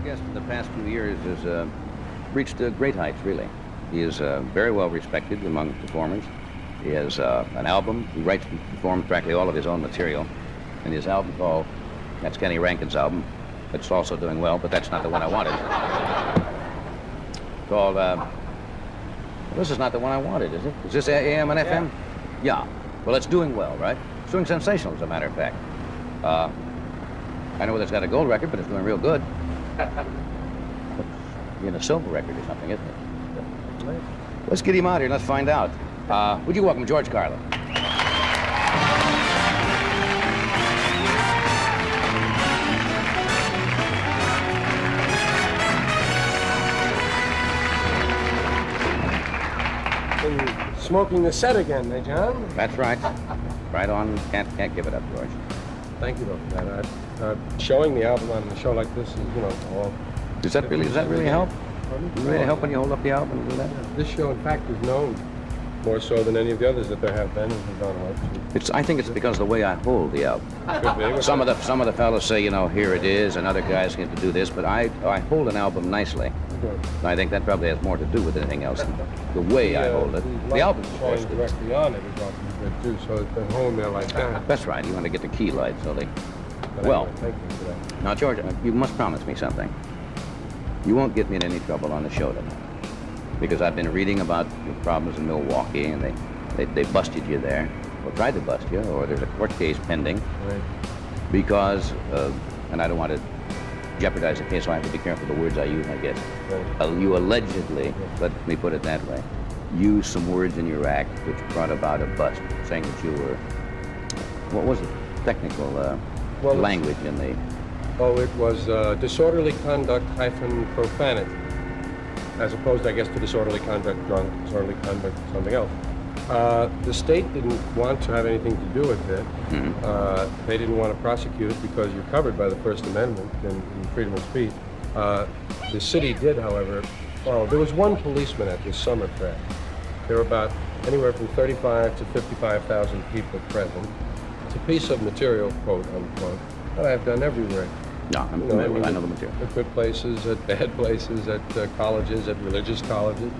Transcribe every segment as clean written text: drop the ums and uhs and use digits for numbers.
next guest in the past few years has reached great heights, really. He is very well respected among performers. He has an album. He writes and performs practically all of his own material. And his album called, that's Kenny Rankin's album. It's also doing well, but that's not the one I wanted. Called, this is not the one I wanted, is it? Is this AM and FM? Yeah. Well, it's doing well, right? It's doing sensational, as a matter of fact. I know it's got a gold record, but it's doing real good. It's a silver record or something, isn't it? Let's get him out here and let's find out. Would you welcome George Carlin? Smoking the set again, eh, John? That's right. Right on. Can't give it up, George. Thank you, though, for that. Showing the album on a show like this is, all... Does that really help? Really help when you hold up the album and do that? Yeah, this show, in fact, is known more so than any of the others that there have been and have gone on. I think it's because of the way I hold the album. Could be. Some of the fellas say, here it is, and other guys get to do this, but I hold an album nicely. And I think that probably has more to do with anything else than the way I hold it. The album, of course, directly on it is often good too, so it's been holding there like that. That's right. You want to get the key light, so they. But well, anyway, thank you for that. Now, George, you must promise me something. You won't get me in any trouble on the show tonight, because I've been reading about your problems in Milwaukee, and they busted you there, or tried to bust you, or there's a court case pending. Right. Because, and I don't want to jeopardize the case, so I have to be careful the words I use, I guess. Right. You allegedly, let me put it that way, used some words in your act which brought about a bust, saying that you were, what was the technical language in the... Oh, it was disorderly conduct - profanity, as opposed, I guess, to disorderly conduct drunk, disorderly conduct something else. The state didn't want to have anything to do with it. Mm-hmm. They didn't want to prosecute it because you're covered by the First Amendment and freedom of speech. The city did, however, follow. There was one policeman at this summer fair. There were about anywhere from 35 to 55,000 people present. It's a piece of material, quote unquote, that I've done everywhere. No, I'm familiar with it. I know the material. At good places, at bad places, at colleges, at religious colleges.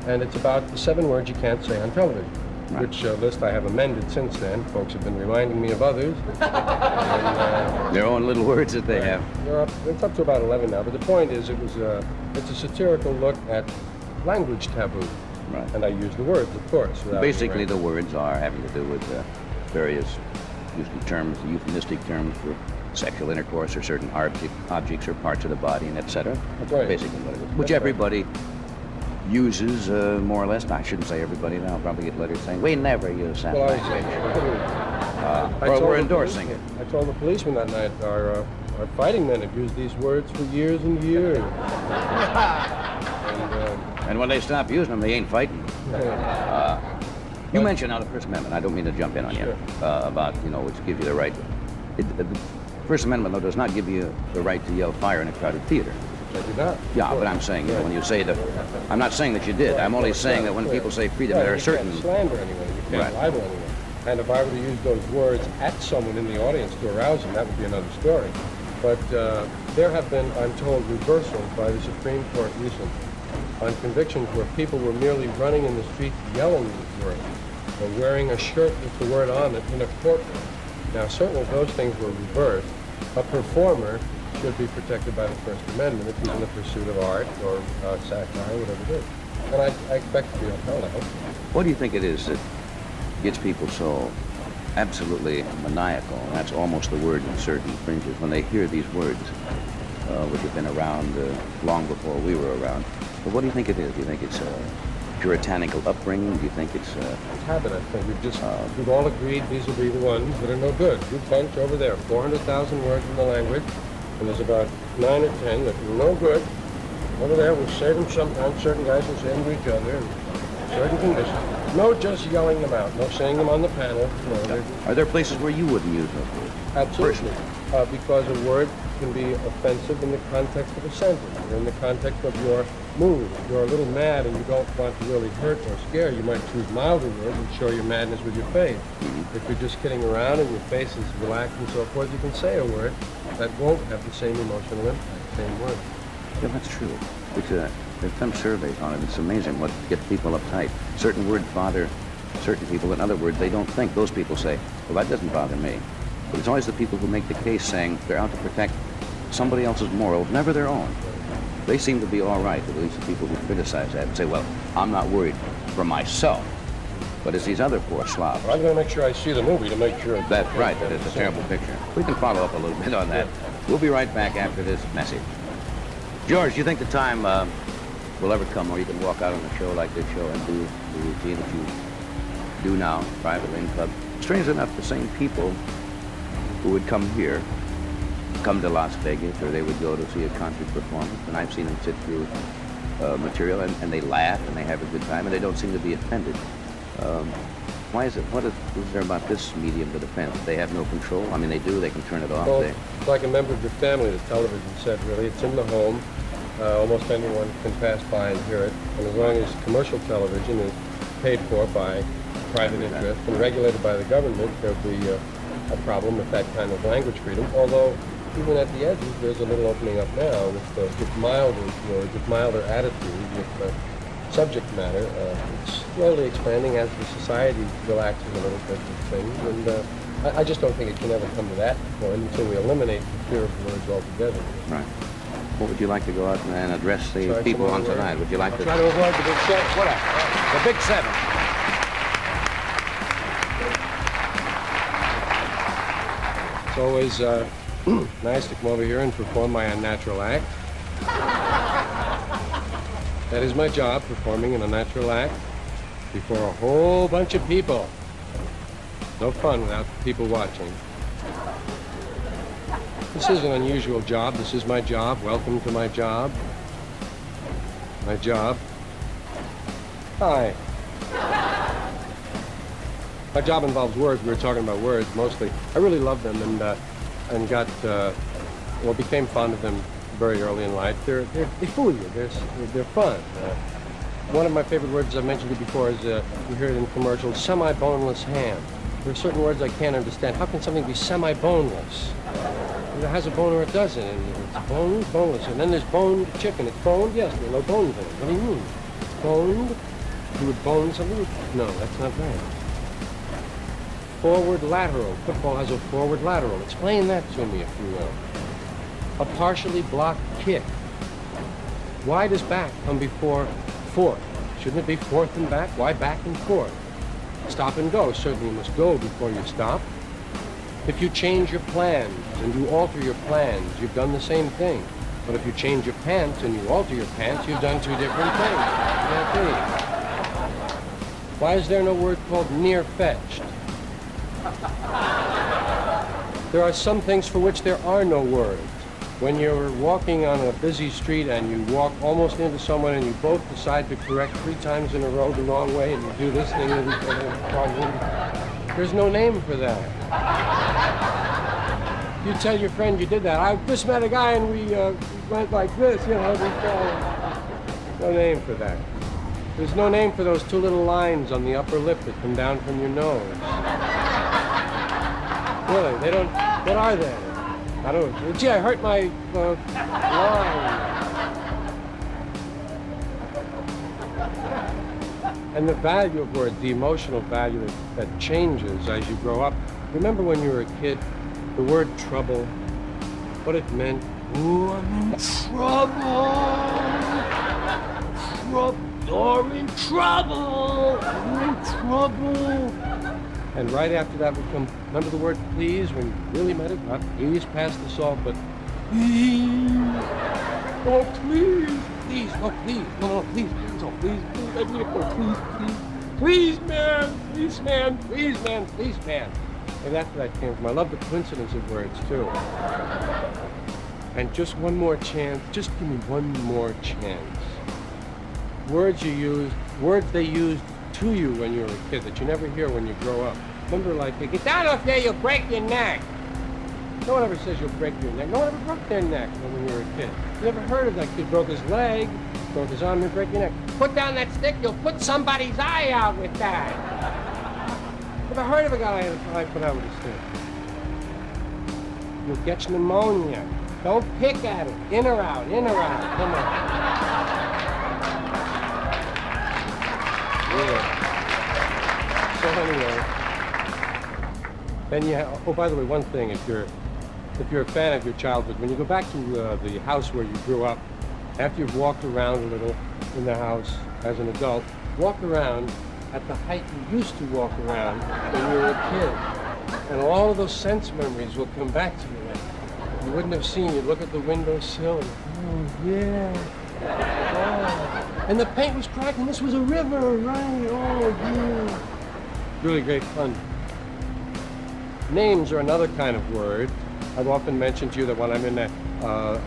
And it's about the 7 words you can't say on television, right. Which list I have amended since then. Folks have been reminding me of others. And, their own little words that they have. It's up to about 11 now, but the point is it's a satirical look at language taboo. Right. And I use the words, of course. Basically, the words are having to do with various usually terms, euphemistic terms for sexual intercourse or certain objects or parts of the body, and etc. That's right. Basically what it is. Which everybody uses, more or less. I shouldn't say everybody. Now I'll probably get letters saying, we never use that language. Or we're endorsing it. I told the policeman that night, our fighting men have used these words for years and years. And when they stop using them, they ain't fighting. You mentioned now the First Amendment. I don't mean to jump in on you about, which gives you the right. The First Amendment, though, does not give you the right to yell fire in a crowded theater. I do not. Yeah, but I'm saying, when you say that, I'm not saying that you did. I'm only saying that when people say freedom, there are certain... You can't slander anyone. You can't libel anyone. And if I were to use those words at someone in the audience to arouse them, that would be another story. But there have been, I'm told, reversals by the Supreme Court recently on convictions where people were merely running in the street yelling these words, or wearing a shirt with the word on it in a courtroom. Now, certainly if those things were reversed, a performer should be protected by the First Amendment if he's in the pursuit of art or satire or whatever it is. And I expect to be upheld, I hope. What do you think it is that gets people so absolutely maniacal, and that's almost the word in certain fringes, when they hear these words, which have been around long before we were around? But what do you think it is? Do you think it's puritanical upbringing? Do you think it's... It's habit, I think. We've all agreed these will be the ones that are no good. Good bunch over there, 400,000 words in the language, and there's about 9 or 10 that are no good. Over there, we'll say them sometimes. Certain guys will say them to each other in certain conditions. No just yelling them out. No saying them on the panel. No, are there places where you wouldn't use those words? Absolutely. Because a word can be offensive in the context of a sentence, or in the context of your mood. If you're a little mad and you don't want to really hurt or scare, you might choose milder words and show your madness with your face. Mm-hmm. If you're just kidding around and your face is relaxed and so forth, you can say a word that won't have the same emotional impact, same word. Yeah, that's true. They've done surveys on it. It's amazing what gets people uptight. Certain words bother certain people. In other words, they don't think. Those people say, well, that doesn't bother me. But it's always the people who make the case saying they're out to protect somebody else's morals, never their own. They seem to be all right, at least the people who criticize that and say, well, I'm not worried for myself. But it's these other poor slobs. Well, I'm going to make sure I see the movie to make sure. That's right. That is a terrible picture. We can follow up a little bit on that. We'll be right back after this message. George, do you think the time will ever come where you can walk out on a show like this show and do the routine that you do now, privately in club? Strange enough, the same people who would come here, come to Las Vegas, or they would go to see a concert performance, and I've seen them sit through material, and they laugh, and they have a good time, and they don't seem to be offended. Why is it? What is there about this medium that offends? They have no control? I mean, they do. They can turn it off. Well, it's like a member of your family, the television said, really. It's in the home. Almost anyone can pass by and hear it. And as long as commercial television is paid for by private interest and regulated by the government, there'll be a problem with that kind of language freedom. Although, even at the edges, there's a little opening up now with milder words, with milder attitudes, with subject matter. It's slowly expanding as the society relaxes a little bit with things. And I just don't think it can ever come to that point until we eliminate the fear of words altogether. Right. What would you like to go out and address the people on tonight? Would you like to... Try to avoid the big seven. What? The big seven. It's always nice to come over here and perform my unnatural act. That is my job, performing an unnatural act before a whole bunch of people. No fun without people watching. This is an unusual job. This is my job. Welcome to my job. My job. Hi. My job involves words. We were talking about words mostly. I really love them and became fond of them very early in life. They fool you. They're fun. One of my favorite words, I've mentioned it before, is you hear it in commercials, semi-boneless ham. There are certain words I can't understand. How can something be semi-boneless? It has a bone or it doesn't. And it's boneless. And then there's boned chicken. It's boned? Yes, there are no bones in it. What do you mean? It's boned? You would bone something? No, that's not right. Forward lateral. Football has a forward lateral. Explain that to me, if you will. A partially blocked kick. Why does back come before forth? Shouldn't it be forth and back? Why back and forth? Stop and go. Certainly you must go before you stop. If you change your plans and you alter your plans, you've done the same thing. But if you change your pants and you alter your pants, you've done two different things. Why is there no word called near-fetched? There are some things for which there are no words. When you're walking on a busy street and you walk almost into someone and you both decide to correct 3 times in a row the wrong way and you do this thing with each other, there's no name for that. You tell your friend you did that. I just met a guy and we went like this, you know. No name for that. There's no name for those 2 little lines on the upper lip that come down from your nose. Really, they don't, what are they? I don't know. Gee, I hurt my line. And the value of words, the emotional value that changes as you grow up. Remember when you were a kid, the word trouble, what it meant? Oh, I'm in trouble. You're in trouble. I'm in trouble. And right after that would come, remember the word please, when you really meant it? Not please pass the salt, but please. Oh, please. Please, no, please. No, please. Oh, please. Let me go. Please. Please, man. Please, man. Please, man. Please, man. And that's where that came from. I love the coincidence of words, too. And just one more chance. Just give me one more chance. Words you used, words they used to you when you were a kid that you never hear when you grow up. Remember, like, get down off there, you'll break your neck. No one ever says you'll break your neck. No one ever broke their neck when you were a kid. You never heard of that kid broke his leg, broke his arm, and break your neck. Put down that stick, you'll put somebody's eye out with that. Never heard of a guy who had his eye put out with a stick. You'll get pneumonia. Don't pick at it. In or out, in or out. Come on. Yeah. So anyway, then you have, oh, by the way, one thing, if you're a fan of your childhood, when you go back to the house where you grew up, after you've walked around a little in the house as an adult, walk around at the height you used to walk around when you were a kid. And all of those sense memories will come back to you. You wouldn't have seen. You'd look at the windowsill and, oh, yeah. Oh. And the paint was cracking. This was a river, right? Oh, yeah. Really great fun. Names are another kind of word. I've often mentioned to you that when I'm in a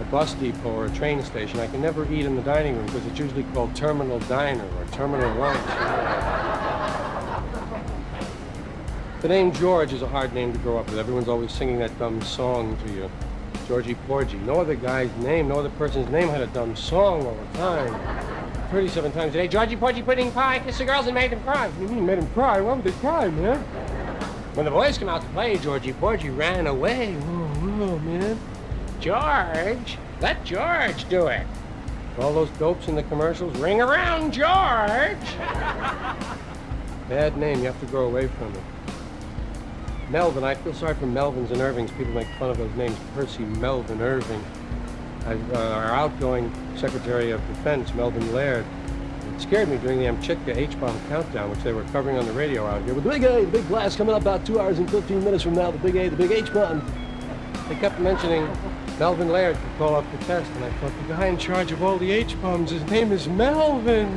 bus depot or a train station, I can never eat in the dining room because it's usually called terminal diner or terminal lunch. The name George is a hard name to grow up with. Everyone's always singing that dumb song to you. Georgie Porgy. No other guy's name, no other person's name had a dumb song all the time. 37 times a day. Georgie Porgy pudding pie, kissed the girls and made them cry. What do you mean, made them cry? Why would they cry, man? When the boys come out to play, Georgie Porgy ran away. Whoa, man. George, let George do it. All those dopes in the commercials, ring around, George. Bad name, you have to grow away from it. Melvin, I feel sorry for Melvins and Irvings. People make fun of those names. Percy Melvin Irving. Our outgoing Secretary of Defense, Melvin Laird, it scared me during the Amchitka H-bomb countdown, which they were covering on the radio out here. With the big A, the big blast coming up about 2 hours and 15 minutes from now, the big A, the big H-bomb. They kept mentioning Melvin Laird could call up the test, and I thought, the guy in charge of all the H-bombs, his name is Melvin.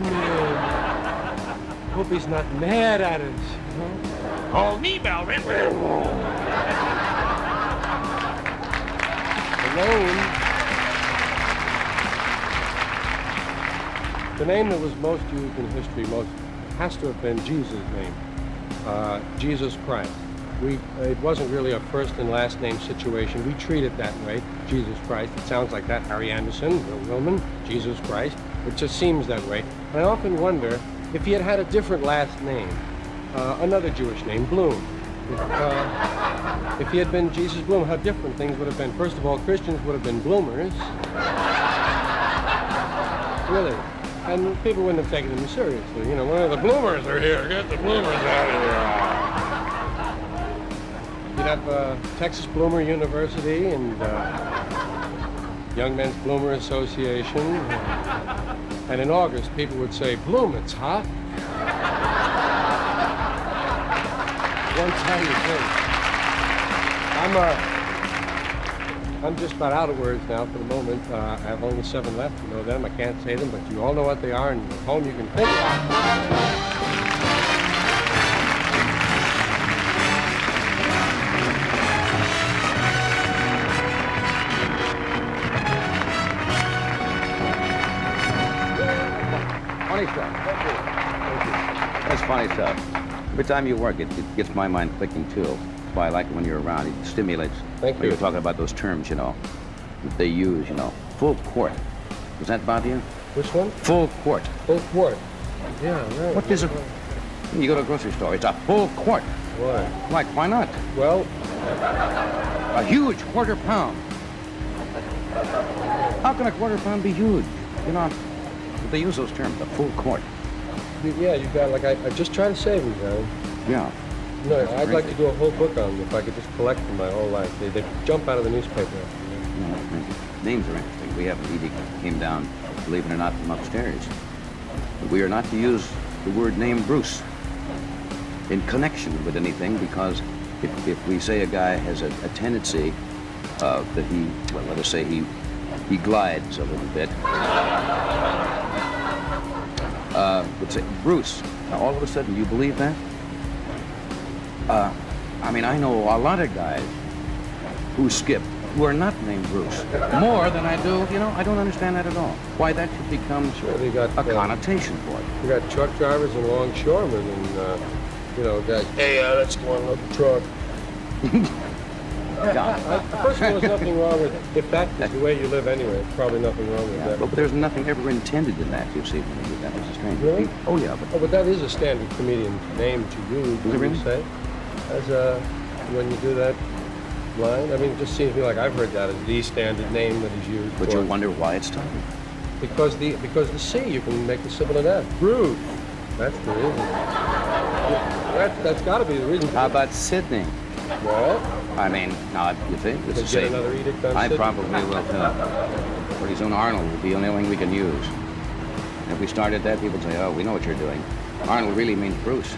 Hope he's not mad at us. Huh? Call me, Melvin. The name that was most used in history has to have been Jesus' name, Jesus Christ. It wasn't really a first and last name situation. We treat it that way, Jesus Christ. It sounds like that. Harry Anderson, Bill Willman, Jesus Christ. It just seems that way. And I often wonder if he had had a different last name. Another Jewish name, Bloom. If he had been Jesus Bloom, how different things would have been. First of all, Christians would have been bloomers. Really. And people wouldn't have taken him seriously. You know, one of the bloomers are here. Get the bloomers out of here. You'd have Texas Bloomer University and Young Men's Bloomer Association. And in August, people would say, Bloom, it's hot. One time you think. I'm just about out of words now for the moment. I have only 7 left. You know them. I can't say them, but you all know what they are, and at home you can think about them. Funny stuff. Thank you. That's funny stuff. Every time you work, it gets my mind clicking, too. That's why I like it when you're around. It stimulates. Thank you. You're talking about those terms, you know, that they use, you know. Full quart. Does that bother you? Which one? Full quart. Full quart. Yeah, right. What is it? When you go to a grocery store, it's a full quart. Why? Like, why not? Well, a huge quarter pound. How can a quarter pound be huge? You know, they use those terms, a full quart. yeah, you got, like, I just try to save them, Johnny. Yeah. No, I'd like to do a whole book on them if I could just collect them my whole life. They jump out of the newspaper. Names are interesting. We have an edict that came down, believe it or not, from upstairs. We are not to use the word name Bruce in connection with anything, because if we say a guy has a tendency that he, well, let us say he glides a little bit, let's say Bruce. Now, all of a sudden, you believe that? I mean, I know a lot of guys who skip who are not named Bruce. More than I do, you know, I don't understand that at all. Why that should become They got, a connotation for it. You got truck drivers and longshoremen and, you know, guys, hey, let's go on the truck. First of all, there's nothing wrong with it. If that is the way you live anyway, there's probably nothing wrong with that. But there's nothing ever intended in that, you see, when you do that. It's strange. Really? Oh, yeah. But that is a standard comedian name to use, Is it really? say. As when you do that. line? I mean, it just seems to me like I've heard that as the standard name that is used. But for- you wonder why it's Tommy. Because the C, you can make the sibilant F. Groove. That's the reason. That's got to be the reason. How about Sydney? Well, I mean, now, you think? It's the get same. another edict on I Sydney. probably will, too. Pretty soon Arnold will be the only thing we can use. And if we started that, people would say, oh, we know what you're doing. Arnold really means Bruce.